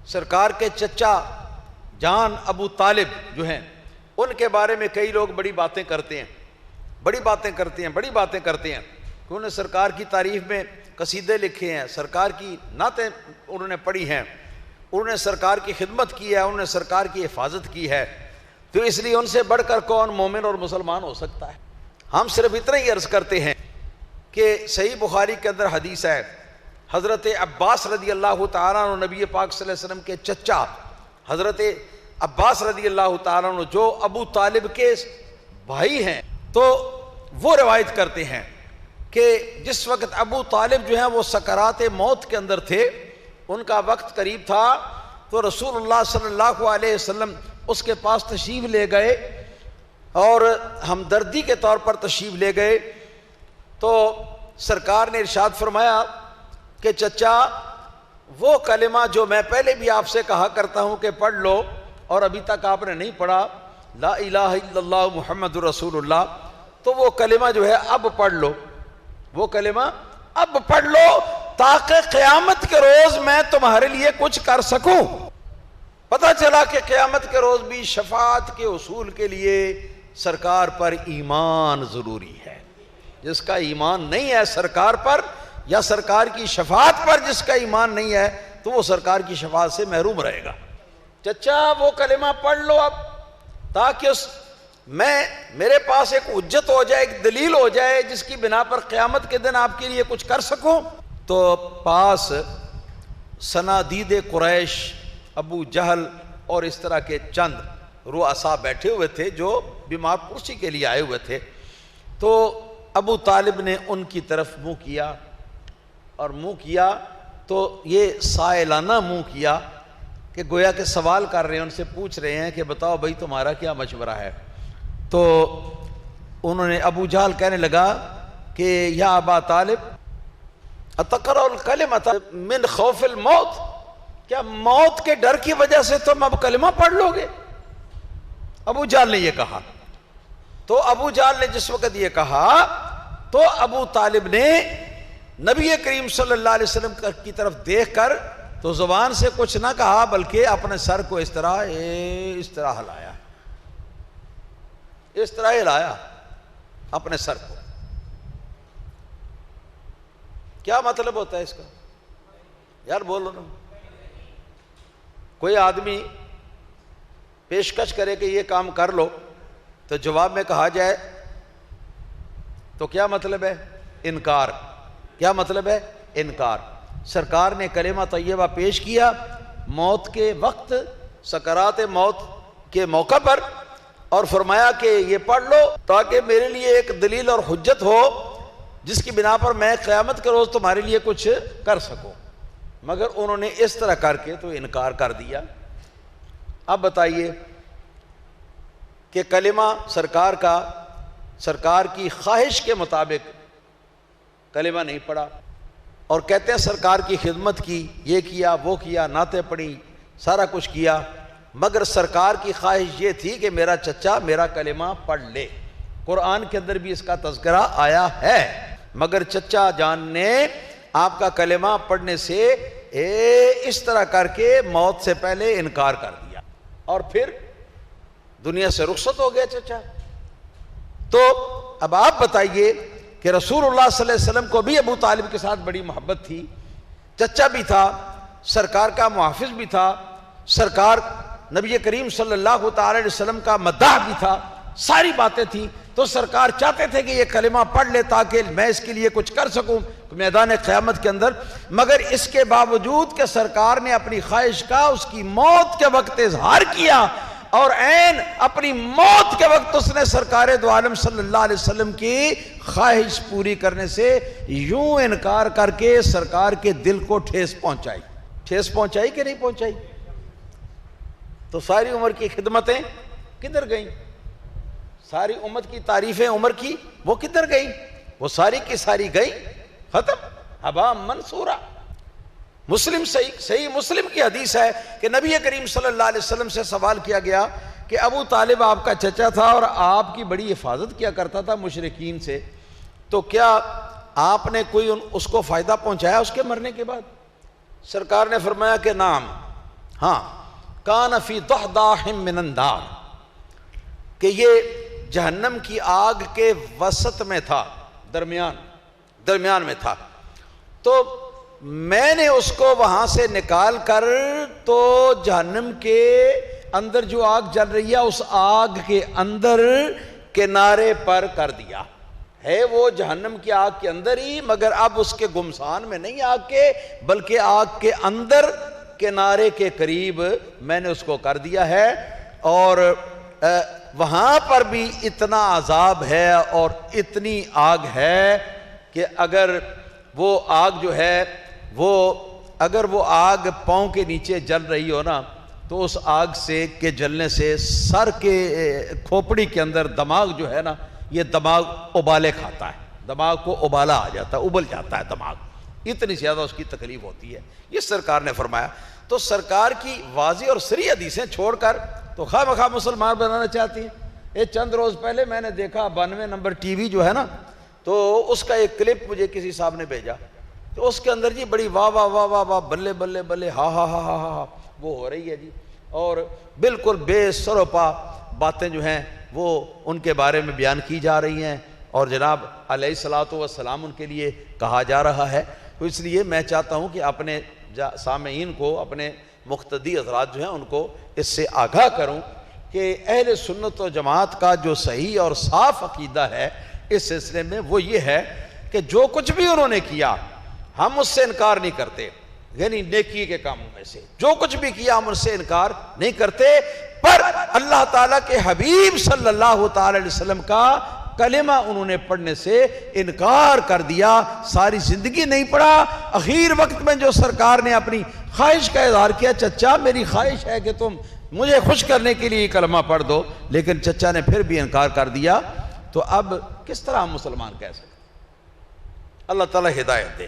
سرکار کے چچا جان ابو طالب جو ہیں ان کے بارے میں کئی لوگ بڑی باتیں کرتے ہیں کہ انہوں نے سرکار کی تعریف میں قصیدے لکھے ہیں، سرکار کی نعتیں انہوں نے پڑھی ہیں، انہوں نے سرکار کی خدمت کی ہے، انہوں نے سرکار کی حفاظت کی ہے، تو اس لیے ان سے بڑھ کر کون مومن اور مسلمان ہو سکتا ہے؟ ہم صرف اتنا ہی عرض کرتے ہیں کہ صحیح بخاری کے اندر حدیث ہے، حضرت عباس رضی اللہ تعالیٰ عنہ نبی پاک صلی اللہ علیہ وسلم کے چچا حضرت عباس رضی اللہ تعالیٰ عنہ جو ابو طالب کے بھائی ہیں، تو وہ روایت کرتے ہیں کہ جس وقت ابو طالب جو ہیں وہ سکرات موت کے اندر تھے، ان کا وقت قریب تھا، تو رسول اللہ صلی اللہ علیہ وسلم اس کے پاس تشریف لے گئے اور ہمدردی کے طور پر تشریف لے گئے، تو سرکار نے ارشاد فرمایا کہ چچا وہ کلمہ جو میں پہلے بھی آپ سے کہا کرتا ہوں کہ پڑھ لو اور ابھی تک آپ نے نہیں پڑھا، لا الہ الا اللہ محمد رسول اللہ، تو وہ کلمہ جو ہے اب پڑھ لو، وہ کلمہ اب پڑھ لو تاکہ قیامت کے روز میں تمہارے لیے کچھ کر سکوں۔ پتہ چلا کہ قیامت کے روز بھی شفاعت کے حصول کے لیے سرکار پر ایمان ضروری ہے۔ جس کا ایمان نہیں ہے سرکار پر یا سرکار کی شفاعت پر جس کا ایمان نہیں ہے تو وہ سرکار کی شفاعت سے محروم رہے گا۔ چچا وہ کلمہ پڑھ لو اب تاکہ میرے پاس ایک حجت ہو جائے، ایک دلیل ہو جائے جس کی بنا پر قیامت کے دن آپ کے لیے کچھ کر سکوں۔ تو پاس صنادید قریش، ابو جہل اور اس طرح کے چند رؤساء بیٹھے ہوئے تھے جو بیمار پرسی کے لیے آئے ہوئے تھے، تو ابو طالب نے ان کی طرف منہ کیا، اور منہ کیا تو یہ سائلانہ منہ کیا کہ گویا کہ سوال کر رہے ہیں، ان سے پوچھ رہے ہیں کہ بتاؤ بھائی تمہارا کیا مشورہ ہے؟ تو انہوں نے ابو جہل کہنے لگا کہ یا ابا طالب اتقرأ الکلمۃ من خوف الموت، کیا موت کے ڈر کی وجہ سے تم اب کلمہ پڑھ لو گے؟ ابو جہل نے یہ کہا۔ تو ابو جہل نے جس وقت یہ کہا تو ابو طالب نے نبی کریم صلی اللہ علیہ وسلم کی طرف دیکھ کر تو زبان سے کچھ نہ کہا بلکہ اپنے سر کو اس طرح ہلایا، اس طرح ہلایا اپنے سر کو۔ کیا مطلب ہوتا ہے اس کا؟ یار بولو نا۔ کوئی آدمی پیشکش کرے کہ یہ کام کر لو تو جواب میں کہا جائے تو کیا مطلب ہے؟ انکار۔ کیا مطلب ہے؟ انکار۔ سرکار نے کلمہ طیبہ پیش کیا موت کے وقت، سکرات موت کے موقع پر، اور فرمایا کہ یہ پڑھ لو تاکہ میرے لیے ایک دلیل اور حجت ہو جس کی بنا پر میں قیامت کے روز تمہارے لیے کچھ کر سکوں، مگر انہوں نے اس طرح کر کے تو انکار کر دیا۔ اب بتائیے کہ کلمہ سرکار کی خواہش کے مطابق کلمہ نہیں پڑھا، اور کہتے ہیں سرکار کی خدمت کی، یہ کیا وہ کیا، نعتیں پڑھی، سارا کچھ کیا، مگر سرکار کی خواہش یہ تھی کہ میرا چچا میرا کلمہ پڑھ لے۔ قرآن کے اندر بھی اس کا تذکرہ آیا ہے، مگر چچا جان نے آپ کا کلمہ پڑھنے سے اس طرح کر کے موت سے پہلے انکار کر دیا، اور پھر دنیا سے رخصت ہو گیا چچا۔ تو اب آپ بتائیے کہ رسول اللہ صلی اللہ علیہ وسلم کو بھی ابو طالب کے ساتھ بڑی محبت تھی، چچا بھی تھا، سرکار کا محافظ بھی تھا، سرکار نبی کریم صلی اللہ تعالی علیہ وسلم کا مداح بھی تھا، ساری باتیں تھیں، تو سرکار چاہتے تھے کہ یہ کلمہ پڑھ لے تاکہ میں اس کے لیے کچھ کر سکوں میدان قیامت کے اندر، مگر اس کے باوجود کہ سرکار نے اپنی خواہش کا اس کی موت کے وقت اظہار کیا، اور عین اپنی موت کے وقت اس نے سرکار دو عالم صلی اللہ علیہ وسلم کی خواہش پوری کرنے سے یوں انکار کر کے سرکار کے دل کو ٹھیس پہنچائی۔ ٹھیس پہنچائی کہ نہیں پہنچائی؟ تو ساری عمر کی خدمتیں کدھر گئیں؟ ساری امت کی تعریفیں عمر کی وہ کدھر گئیں؟ وہ ساری کی ساری گئی، ختم، ہبا منصورہ۔ مسلم صحیح مسلم کی حدیث ہے کہ نبی کریم صلی اللہ علیہ وسلم سے سوال کیا گیا کہ ابو طالب آپ کا چچا تھا اور آپ کی بڑی حفاظت کیا کرتا تھا مشرکین سے، تو کیا آپ نے کوئی اس کو فائدہ پہنچایا اس کے مرنے کے بعد؟ سرکار نے فرمایا کہ نعم، ہاں کان فی ضحضاح من النار، کہ یہ جہنم کی آگ کے وسط میں تھا، درمیان میں تھا، تو میں نے اس کو وہاں سے نکال کر تو جہنم کے اندر جو آگ جل رہی ہے اس آگ کے اندر کنارے پر کر دیا ہے، وہ جہنم کی آگ کے اندر ہی، مگر اب اس کے گمسان میں نہیں آگ کے، بلکہ آگ کے اندر کنارے کے قریب میں نے اس کو کر دیا ہے۔ اور وہاں پر بھی اتنا عذاب ہے اور اتنی آگ ہے کہ اگر وہ آگ جو ہے اگر وہ آگ پاؤں کے نیچے جل رہی ہو نا، تو اس آگ سے کے جلنے سے سر کے کھوپڑی کے اندر دماغ جو ہے نا، یہ دماغ ابالے کھاتا ہے، دماغ کو ابالا آ جاتا ہے، ابل جاتا ہے دماغ، اتنی زیادہ اس کی تکلیف ہوتی ہے، یہ سرکار نے فرمایا۔ تو سرکار کی واضح اور صریح حدیثیں چھوڑ کر تو خواہ مخواہ مسلمان بنانا چاہتی ہیں۔ یہ چند روز پہلے میں نے دیکھا 92 نمبر ٹی وی جو ہے نا، تو اس کا ایک کلپ مجھے کسی صاحب نے بھیجا، تو اس کے اندر جی بڑی واہ واہ واہ واہ واہ بلے بلے بلے ہا ہا ہا ہا ہا وہ ہو رہی ہے جی، اور بالکل بے سر و پا باتیں جو ہیں وہ ان کے بارے میں بیان کی جا رہی ہیں، اور جناب علیہ الصلوۃ والسلام ان کے لیے کہا جا رہا ہے۔ تو اس لیے میں چاہتا ہوں کہ اپنے سامعین کو، اپنے مقتدی حضرات جو ہیں ان کو اس سے آگاہ کروں کہ اہل سنت و جماعت کا جو صحیح اور صاف عقیدہ ہے اس سلسلے میں وہ یہ ہے کہ جو کچھ بھی انہوں نے کیا ہم اس سے انکار نہیں کرتے، یعنی نیکی کے کاموں میں سے جو کچھ بھی کیا ہم ان سے انکار نہیں کرتے، پر اللہ تعالیٰ کے حبیب صلی اللہ تعالی علیہ وسلم کا کلمہ انہوں نے پڑھنے سے انکار کر دیا، ساری زندگی نہیں پڑھا۔ اخیر وقت میں جو سرکار نے اپنی خواہش کا اظہار کیا، چچا میری خواہش ہے کہ تم مجھے خوش کرنے کے لیے کلمہ پڑھ دو، لیکن چچا نے پھر بھی انکار کر دیا، تو اب کس طرح ہم مسلمان کہہ سکتے؟ اللہ تعالیٰ ہدایت دے۔